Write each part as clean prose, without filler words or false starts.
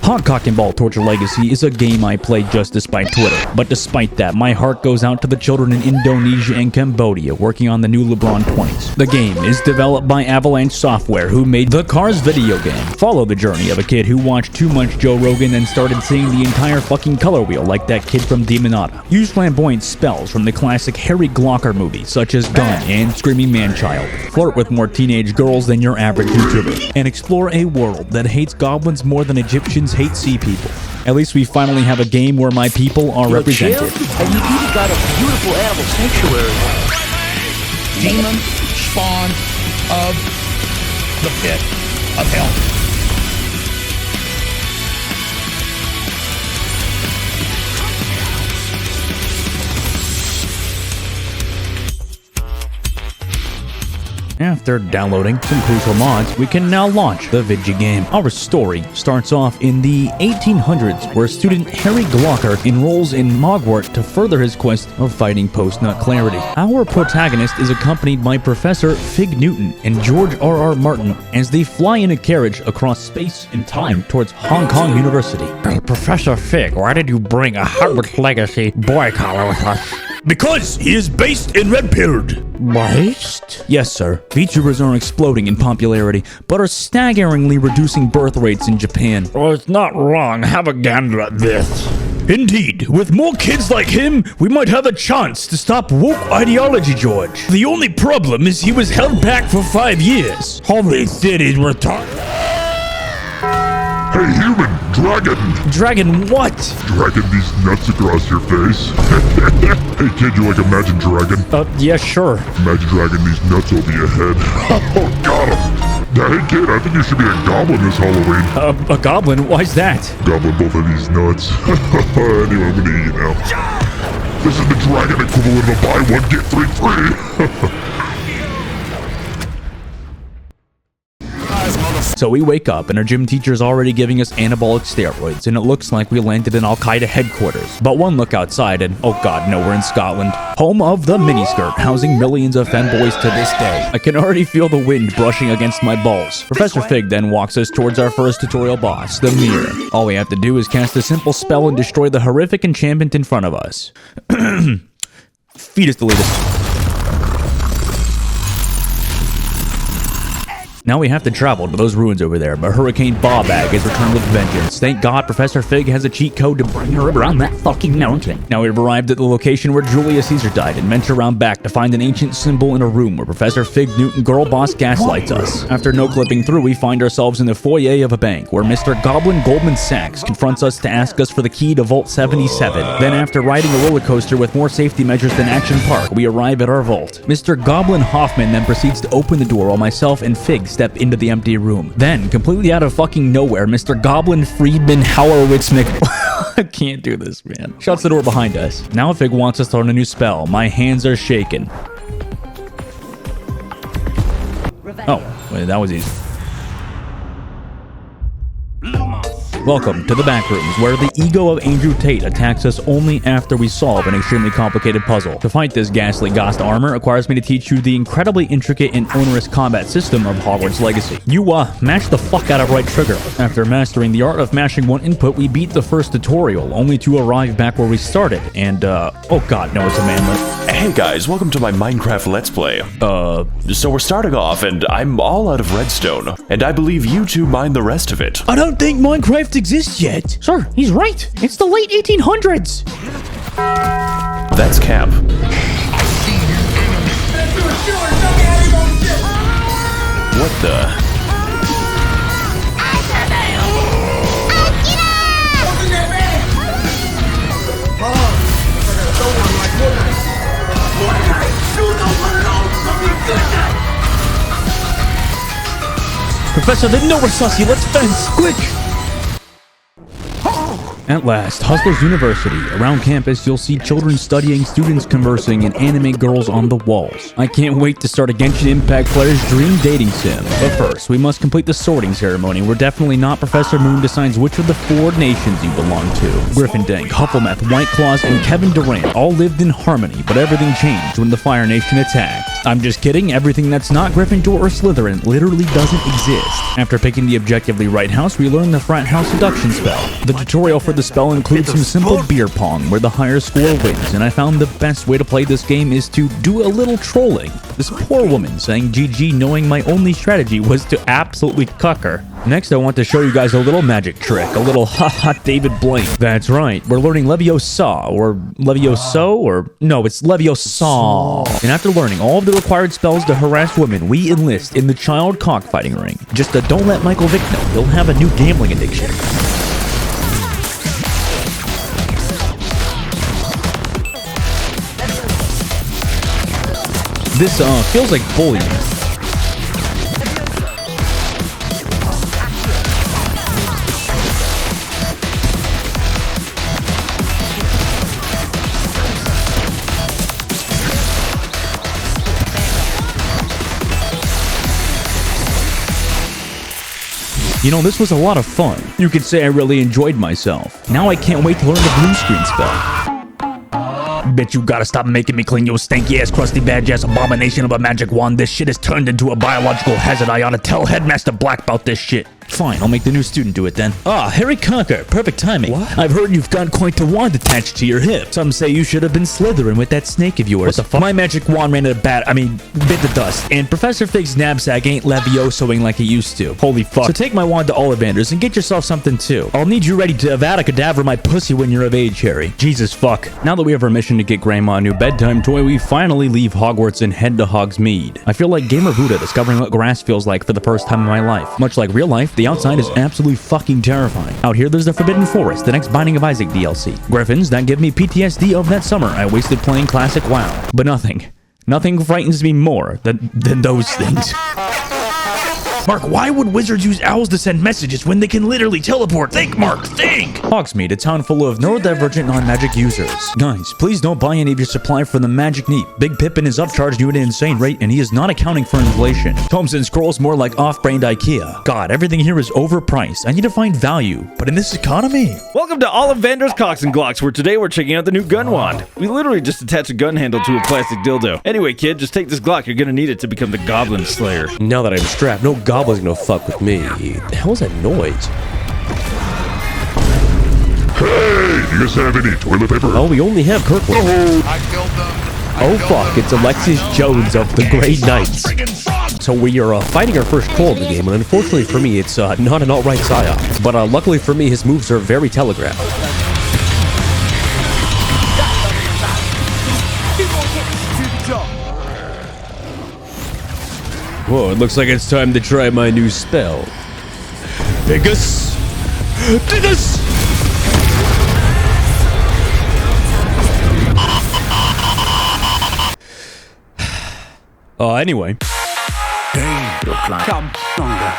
Hot Cock and Ball Torture Legacy is a game I play just despite Twitter. But despite that, my heart goes out to the children in Indonesia and Cambodia working on the new LeBron 20s. The game is developed by Avalanche Software, who made the Cars video game. Follow the journey of a kid who watched too much Joe Rogan and started seeing the entire fucking color wheel like that kid from Demonata. Use flamboyant spells from the classic Harry Glocker movies such as Gun and Screaming Man-Child. Flirt with more teenage girls than your average YouTuber. And explore a world that hates goblins more than Egyptians hate sea people. At least we finally have a game where my people are represented. And you even got a beautiful animal sanctuary. Demon spawn of the pit of hell. After downloading some crucial mods, we can now launch the Vigi game. Our story starts off in the 1800s, where student Harry Glocker enrolls in Hogwarts to further his quest of fighting post-nut clarity. Our protagonist is accompanied by Professor Fig Newton and George R.R. Martin as they fly in a carriage across space and time towards Hong Kong University. Professor Fig, why did you bring a Hogwarts Legacy boy collar with us? Because he is based in Redbeard. Based? Yes, sir. VTubers are exploding in popularity, but are staggeringly reducing birth rates in Japan. Well, it's not wrong. Have a gander at this. Indeed, with more kids like him, we might have a chance to stop woke ideology, George. The only problem is he was held back for 5 years. Holy shit, he's retarded. Hey human, dragon! Dragon what? Dragon these nuts across your face. Hey kid, you like Imagine Dragon? Yeah, sure. Imagine Dragon these nuts over your head. Oh, got him! Hey kid, I think you should be a goblin this Halloween. A goblin? Why's that? Goblin both of these nuts. Anyway, I'm gonna eat you now. This is the dragon equivalent of buy one, get three free! So we wake up and our gym teacher is already giving us anabolic steroids, and it looks like we landed in Al-Qaeda headquarters. But one look outside and, oh god, no, we're in Scotland. Home of the miniskirt, housing millions of femboys to this day. I can already feel the wind brushing against my balls. Professor Fig then walks us towards our first tutorial boss, the mirror. All we have to do is cast a simple spell and destroy the horrific enchantment in front of us. Fetus deleted. Now we have to travel to those ruins over there, but Hurricane Bobag has returned with vengeance. Thank God Professor Fig has a cheat code to bring her around that fucking mountain. Now we've arrived at the location where Julius Caesar died and venture around back to find an ancient symbol in a room where Professor Fig Newton Girl Boss gaslights us. After no-clipping through, we find ourselves in the foyer of a bank where Mr. Goblin Goldman Sachs confronts us to ask us for the key to Vault 77. Then after riding a roller coaster with more safety measures than Action Park, we arrive at our vault. Mr. Goblin Hoffman then proceeds to open the door while myself and Fig step into the empty room. Then, completely out of fucking nowhere, Mr. Goblin Friedman Howowitz I can't do this, man. Shuts the door behind us. Now Fig wants us to learn a new spell. My hands are shaking. Oh, wait, that was easy. Welcome to the Backrooms, where the ego of Andrew Tate attacks us only after we solve an extremely complicated puzzle. To fight this ghastly ghost armor requires me to teach you the incredibly intricate and onerous combat system of Hogwarts Legacy. You, mash the fuck out of right trigger. After mastering the art of mashing one input, we beat the first tutorial, only to arrive back where we started, and, oh god, no, it's a manlet. Hey guys, welcome to my Minecraft Let's Play. So we're starting off, and I'm all out of redstone, and I believe you two mine the rest of it. I don't think Minecraft exists yet. Sir, he's right. It's the late 1800s. That's cap. What the? Professor, they know we're sussy. Let's fence. Quick! At last, Hustlers University. Around campus, you'll see children studying, students conversing, and anime girls on the walls. I can't wait to start a Genshin Impact player's dream dating sim. But first, we must complete the sorting ceremony, where definitely not Professor Moon decides which of the 4 nations you belong to. Gryffindor, Hufflepuff, White Claws, and Kevin Durant all lived in harmony, but everything changed when the Fire Nation attacked. I'm just kidding. Everything that's not Gryffindor or Slytherin literally doesn't exist. After picking the objectively right house, we learn the frat house seduction spell. The tutorial for the spell includes some simple beer pong where the higher score wins, and I found the best way to play this game is to do a little trolling. This poor woman saying GG knowing my only strategy was to absolutely cuck her. Next, I want to show you guys a little magic trick, a little haha David Blaine. That's right, we're learning Leviosa, or Levioso, or no, it's Leviosa. And after learning all of the required spells to harass women, we enlist in the child cockfighting ring. Just don't let Michael Vick know, he'll have a new gambling addiction. This feels like bullying. You know, this was a lot of fun. You could say I really enjoyed myself. Now I can't wait to learn the blue screen spell. Bet you gotta stop making me clean your stanky ass, crusty badge ass abomination of a magic wand. This shit has turned into a biological hazard. I ought to tell Headmaster Black about this shit. Fine, I'll make the new student do it then. Ah, Harry Conker, perfect timing. What? I've heard you've got quite the wand attached to your hip. Some say you should have been Slytherin with that snake of yours. What the fuck? My magic wand ran bit the dust. And Professor Fig's knapsack ain't Leviosoing like he used to. Holy fuck. So take my wand to Ollivander's and get yourself something too. I'll need you ready to Avada Kedavra my pussy when you're of age, Harry. Jesus fuck. Now that we have our mission to get Grandma a new bedtime toy, we finally leave Hogwarts and head to Hogsmeade. I feel like Gamer Buddha discovering what grass feels like for the first time in my life. Much like real life, the outside is absolutely fucking terrifying. Out here, there's the Forbidden Forest, the next Binding of Isaac DLC. Griffins that give me PTSD of that summer I wasted playing classic WoW. But nothing frightens me more than those things. Mark, why would wizards use owls to send messages when they can literally teleport? Think, Mark, think! Hogsmeade, a town full of neurodivergent non-magic users. Guys, please don't buy any of your supply from the Magic Neep. Big Pippin is upcharged you at an insane rate, and he is not accounting for inflation. Tomes and Scrolls more like off-brand IKEA. God, everything here is overpriced. I need to find value. But in this economy... Welcome to Ollivander's Cocks and Glocks, where today we're checking out the new gun wand. We literally just attach a gun handle to a plastic dildo. Anyway, kid, just take this Glock. You're gonna need it to become the Goblin Slayer. Now that I'm strapped, no goblin's gonna fuck with me. The hell is that noise? Hey, do you guys have any toilet paper? Oh, we only have Kirkland. I killed them. Oh fuck, it's Alexis Jones of the Grey Knights. So we are fighting our first troll in the game, and unfortunately for me, it's not an alt-right psyop. But luckily for me, his moves are very telegraphed. Whoa, it looks like it's time to try my new spell. Digus! Digus! Anyway. Come stronger.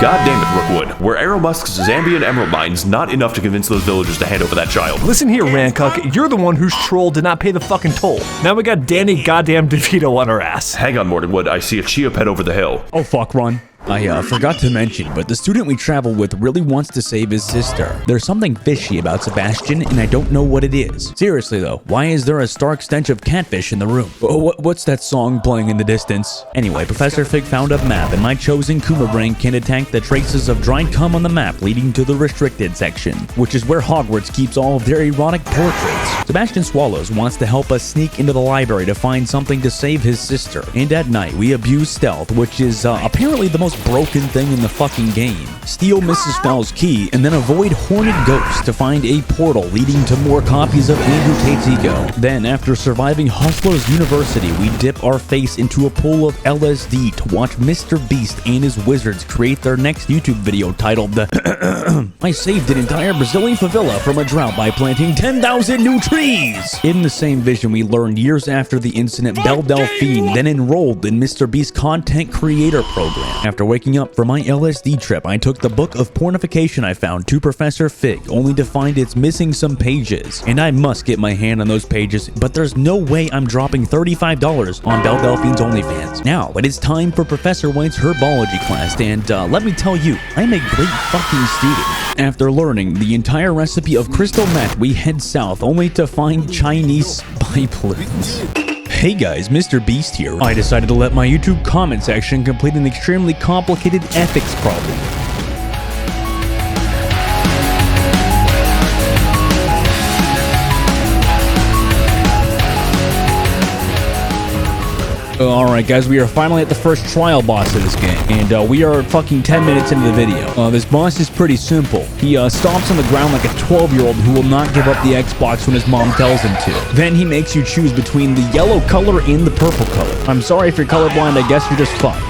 God damn it, Rookwood. Were Aeromusk's Zambian emerald mines not enough to convince those villagers to hand over that child? Listen here, Ranrok, you're the one whose troll did not pay the fucking toll. Now we got Danny goddamn DeVito on our ass. Hang on, Mordenwood, I see a chia pet over the hill. Oh fuck, run. I forgot to mention, but the student we travel with really wants to save his sister. There's something fishy about Sebastian, and I don't know what it is. Seriously though, why is there a stark stench of catfish in the room? What's that song playing in the distance? Anyway, Professor Fig found a map, and my chosen Kuma brain can detect the traces of dried cum on the map leading to the restricted section, which is where Hogwarts keeps all of their erotic portraits. Sebastian Swallows wants to help us sneak into the library to find something to save his sister, and at night we abuse stealth, which is apparently the most broken thing in the fucking game. Steal Mrs. Fowl's key and then avoid horned ghosts to find a portal leading to more copies of Andrew Tate's ego. Then, after surviving Hustler's University, we dip our face into a pool of LSD to watch Mr. Beast and his wizards create their next YouTube video titled I saved an entire Brazilian favela from a drought by planting 10,000 new trees! In the same vision, we learned years after the incident Belle Delphine then enrolled in Mr. Beast's content creator program. After After waking up from my LSD trip, I took the book of pornification I found to Professor Fig, only to find it's missing some pages. And I must get my hand on those pages, but there's no way I'm dropping $35 on Belle Delphine's OnlyFans. Now, it is time for Professor White's herbology class, and let me tell you, I'm a great fucking student. After learning the entire recipe of crystal meth, we head south, only to find Chinese spy planes. Hey guys, Mr. Beast here. I decided to let my YouTube comment section complete an extremely complicated ethics problem. Alright guys, we are finally at the first trial boss of this game, and we are fucking 10 minutes into the video. This boss is pretty simple. He stomps on the ground like a 12-year-old who will not give up the Xbox when his mom tells him to. Then he makes you choose between the yellow color and the purple color. I'm sorry if you're colorblind, I guess you're just fucked.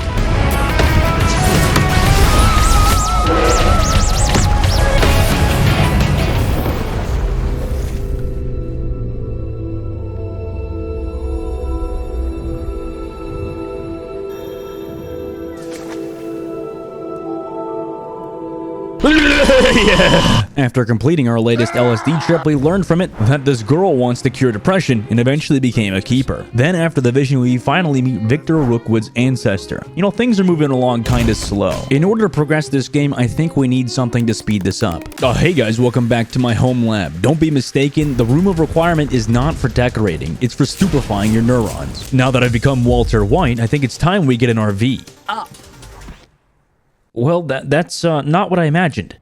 Yeah. After completing our latest LSD trip, we learned from it that this girl wants to cure depression and eventually became a keeper. Then after the vision, we finally meet Victor Rookwood's ancestor. You know, things are moving along kind of slow. In order to progress this game, I think we need something to speed this up. Hey guys, welcome back to my home lab. Don't be mistaken, the room of requirement is not for decorating. It's for stupefying your neurons. Now that I've become Walter White, I think it's time we get an RV. Well, that's not what I imagined.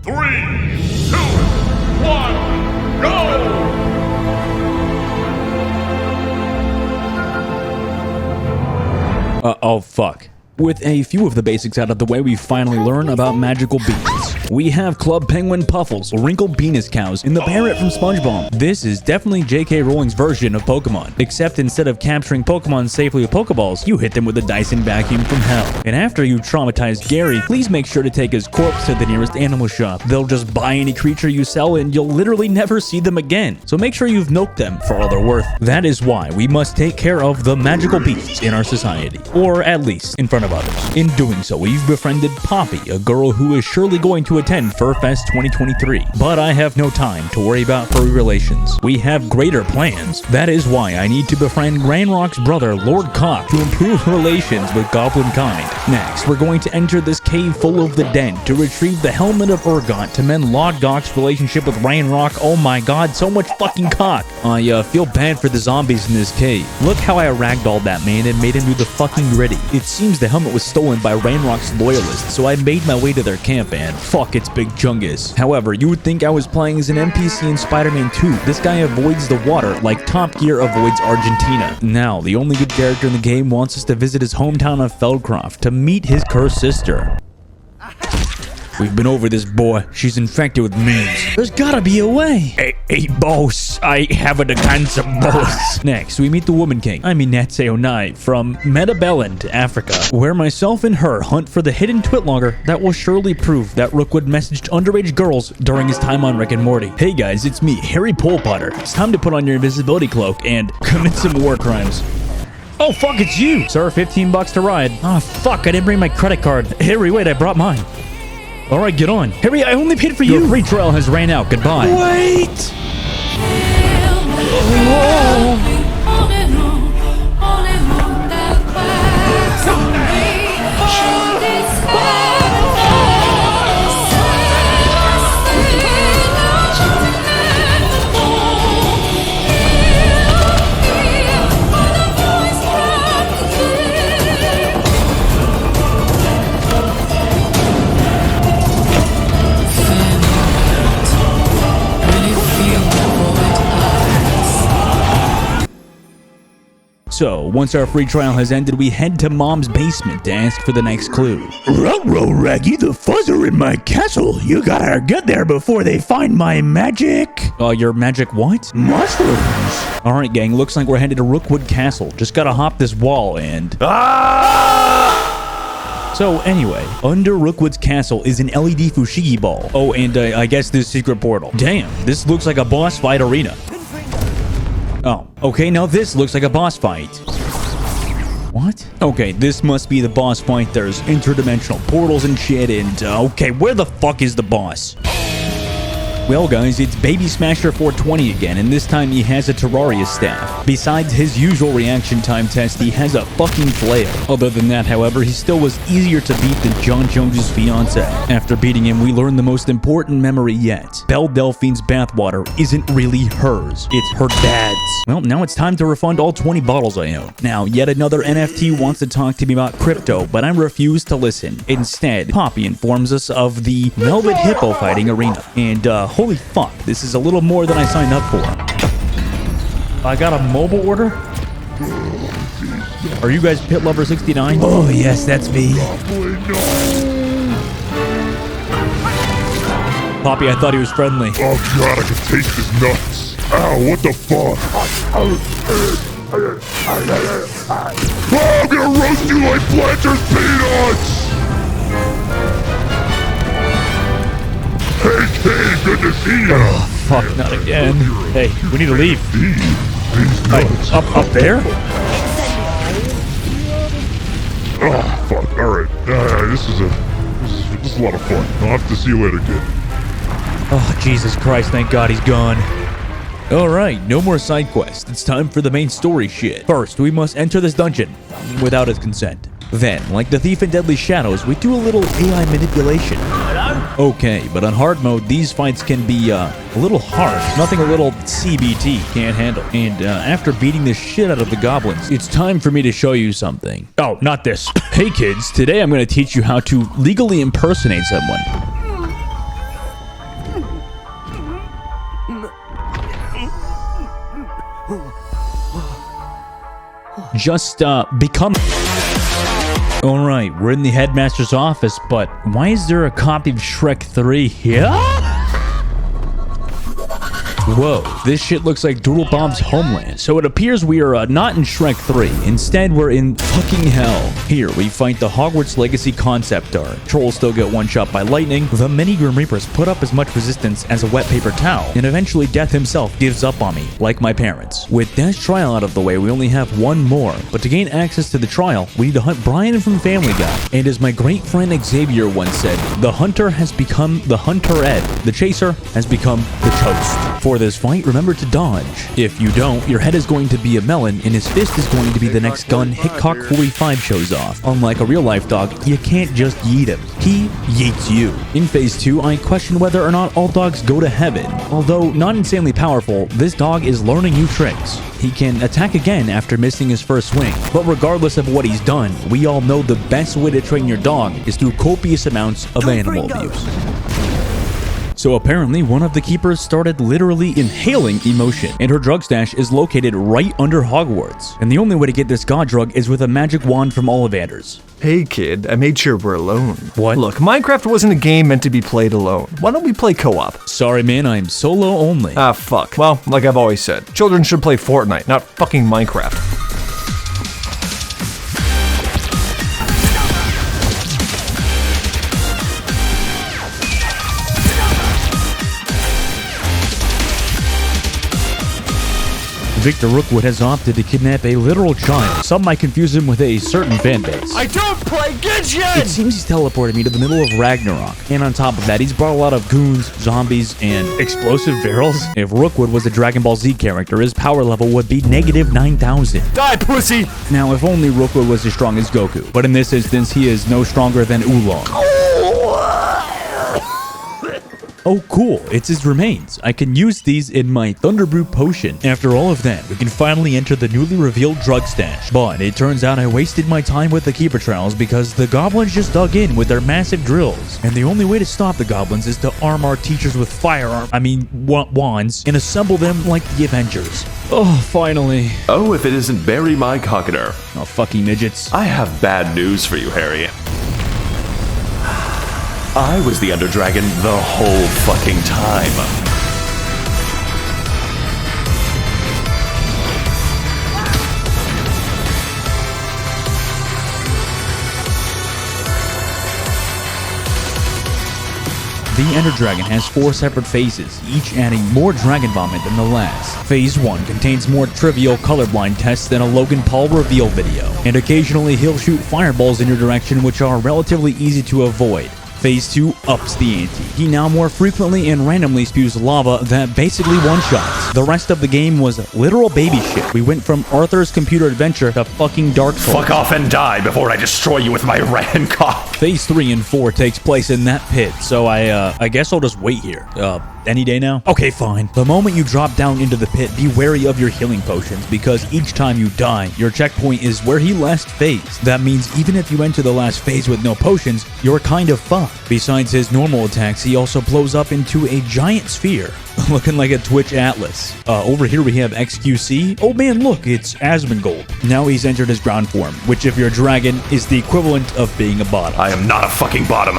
3, 2, 1, go! Oh fuck. With a few of the basics out of the way, we finally learn about magical beans. We have Club Penguin Puffles, wrinkled penis cows, and the parrot from SpongeBob. This is definitely J.K. Rowling's version of Pokemon, except instead of capturing Pokemon safely with Pokeballs, you hit them with a Dyson vacuum from hell. And after you traumatize Gary, please make sure to take his corpse to the nearest animal shop. They'll just buy any creature you sell and you'll literally never see them again. So make sure you've milked them for all they're worth. That is why we must take care of the magical beasts in our society, or at least in front of others. In doing so, we've befriended Poppy, a girl who is surely going to attend FurFest 2023. But I have no time to worry about furry relations. We have greater plans. That is why I need to befriend Ranrok's brother, Lord Cock, to improve relations with Goblin kind. Next, we're going to enter this cave full of the den to retrieve the helmet of Urgot to mend Lodgok's relationship with Ranrok. Oh my god, so much fucking cock. I feel bad for the zombies in this cave. Look how I ragdolled that man and made him do the fucking gritty. It seems the helmet was stolen by Ranrock's loyalists, so I made my way to their camp and fuck, it's Big Chungus. However, you would think I was playing as an NPC in Spider-Man 2. This guy avoids the water like Top Gear avoids Argentina. Now, the only good character in the game wants us to visit his hometown of Feldcroft to meet his cursed sister. We've been over this, boy. She's infected with memes. There's gotta be a way. Hey, boss. I have an against boss. Next, we meet the Woman King. I mean, Natseonai from Metabelland, Africa, where myself and her hunt for the hidden Twitlogger that will surely prove that Rookwood messaged underage girls during his time on Rick and Morty. Hey guys, it's me, Harry Pole Potter. It's time to put on your invisibility cloak and commit some war crimes. Oh, fuck, it's you. Sir, 15 bucks to ride. Oh, fuck, I didn't bring my credit card. Harry, wait, I brought mine. All right, get on. Harry, I only paid for you. Your free trial has ran out. Goodbye. Wait! So, once our free trial has ended, we head to Mom's basement to ask for the next clue. Ruh-roh, Raggy, the fuzz are in my castle. You gotta get there before they find my magic. Your magic what? Mushrooms. Alright, gang, looks like we're headed to Rookwood Castle. Just gotta hop this wall and... So anyway, under Rookwood's castle is an LED Fushigi ball. Oh, and I guess this secret portal. Damn, this looks like a boss fight arena. Oh, okay, now this looks like a boss fight. What? Okay, this must be the boss fight. There's interdimensional portals and shit, and okay, where the fuck is the boss? Well, guys, it's Baby Smasher 420 again, and this time he has a Terraria staff. Besides his usual reaction time test, he has a fucking flail. Other than that, however, he still was easier to beat than John Jones's fiance. After beating him, we learned the most important memory yet. Belle Delphine's bathwater isn't really hers. It's her dad's. Well, now it's time to refund all 20 bottles I own. Now, yet another NFT wants to talk to me about crypto, but I refuse to listen. Instead, Poppy informs us of the Velvet Hippo fighting arena. And, holy fuck, this is a little more than I signed up for. I got a mobile order? Are you guys Pit Lover 69? Oh, yes, that's me. Poppy, I thought he was friendly. Oh god, I can taste his nuts. Ow, what the fuck? Oh, I'm gonna roast you like Blanchard's peanuts! Hey, kid, good to see ya! Oh, fuck, not again. Hey, we need to leave. These nuts. Up there? Oh, fuck, alright. This is a lot of fun. I'll have to see you later, kid. Oh, Jesus Christ, thank God he's gone. Alright, no more side quests. It's time for the main story shit. First, we must enter this dungeon without his consent. Then, like the thief in Deadly Shadows, we do a little AI manipulation. Okay, but on hard mode, these fights can be a little harsh. Nothing a little CBT can't handle. And after beating the shit out of the goblins, it's time for me to show you something. Oh, not this. Hey kids, today I'm going to teach you how to legally impersonate someone. Just become... Alright, we're in the headmaster's office, but why is there a copy of Shrek 3 here? Whoa, this shit looks like Doodle Bob's homeland. So it appears we are not in Shrek 3. Instead, we're in fucking hell. Here, we fight the Hogwarts Legacy concept art. Trolls still get one shot by lightning. The mini Grim Reapers put up as much resistance as a wet paper towel. And eventually, Death himself gives up on me, like my parents. With Death's trial out of the way, we only have one more. But to gain access to the trial, we need to hunt Brian from Family Guy. And as my great friend Xavier once said, the hunter has become the hunter-ed. The chaser has become the toast. For this fight, remember to dodge. If you don't, your head is going to be a melon and his fist is going to be the next gun Hickok 45 shows off. Unlike a real-life dog, you can't just yeet him. He yeets you. In Phase 2, I question whether or not all dogs go to heaven. Although not insanely powerful, this dog is learning new tricks. He can attack again after missing his first swing. But regardless of what he's done, we all know the best way to train your dog is through copious amounts of animal abuse. So apparently, one of the keepers started literally inhaling emotion, and her drug stash is located right under Hogwarts. And the only way to get this god drug is with a magic wand from Ollivander's. Hey kid, I made sure we're alone. What? Look, Minecraft wasn't a game meant to be played alone. Why don't we play co-op? Sorry man, I'm solo only. Ah, fuck. Well, like I've always said, children should play Fortnite, not fucking Minecraft. Victor Rookwood has opted to kidnap a literal child. Some might confuse him with a certain fanbase. I don't play Genshin! It seems he's teleported me to the middle of Ragnarok. And on top of that, he's brought a lot of goons, zombies, and explosive barrels. If Rookwood was a Dragon Ball Z character, his power level would be negative 9,000. Die, pussy! Now, if only Rookwood was as strong as Goku. But in this instance, he is no stronger than Oolong. Oh, cool. It's his remains. I can use these in my Thunderbrew potion. After all of that, we can finally enter the newly revealed drug stash. But it turns out I wasted my time with the Keeper trials because the goblins just dug in with their massive drills. And the only way to stop the goblins is to arm our teachers with wands, and assemble them like the Avengers. Oh, finally. Oh, if it isn't Barry my Cocketer. Oh, fucking midgets. I have bad news for you, Harry. I was the Underdragon the whole fucking time. The Ender Dragon has 4 separate phases, each adding more dragon vomit than the last. Phase 1 contains more trivial colorblind tests than a Logan Paul reveal video, and occasionally he'll shoot fireballs in your direction which are relatively easy to avoid. Phase 2 ups the ante. He now more frequently and randomly spews lava that basically one-shots. The rest of the game was literal baby shit. We went from Arthur's Computer Adventure to fucking Dark Souls. Fuck off and die before I destroy you with my Ranrok. Phase 3 and 4 takes place in that pit, so I guess I'll just wait here. Any day now? Okay, fine. The moment you drop down into the pit, be wary of your healing potions, because each time you die, your checkpoint is where he last phased. That means even if you enter the last phase with no potions, you're kind of fucked. Besides his normal attacks, he also blows up into a giant sphere, looking like a Twitch Atlas. Over here we have XQC. Oh man, look, it's Asmongold. Now he's entered his ground form, which if you're a dragon, is the equivalent of being a bottom. I am not a fucking bottom.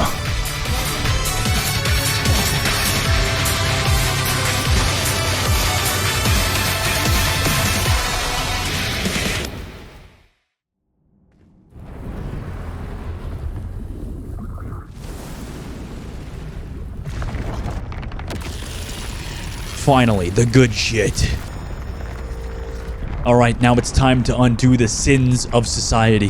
Finally, the good shit. Alright, now it's time to undo the sins of society.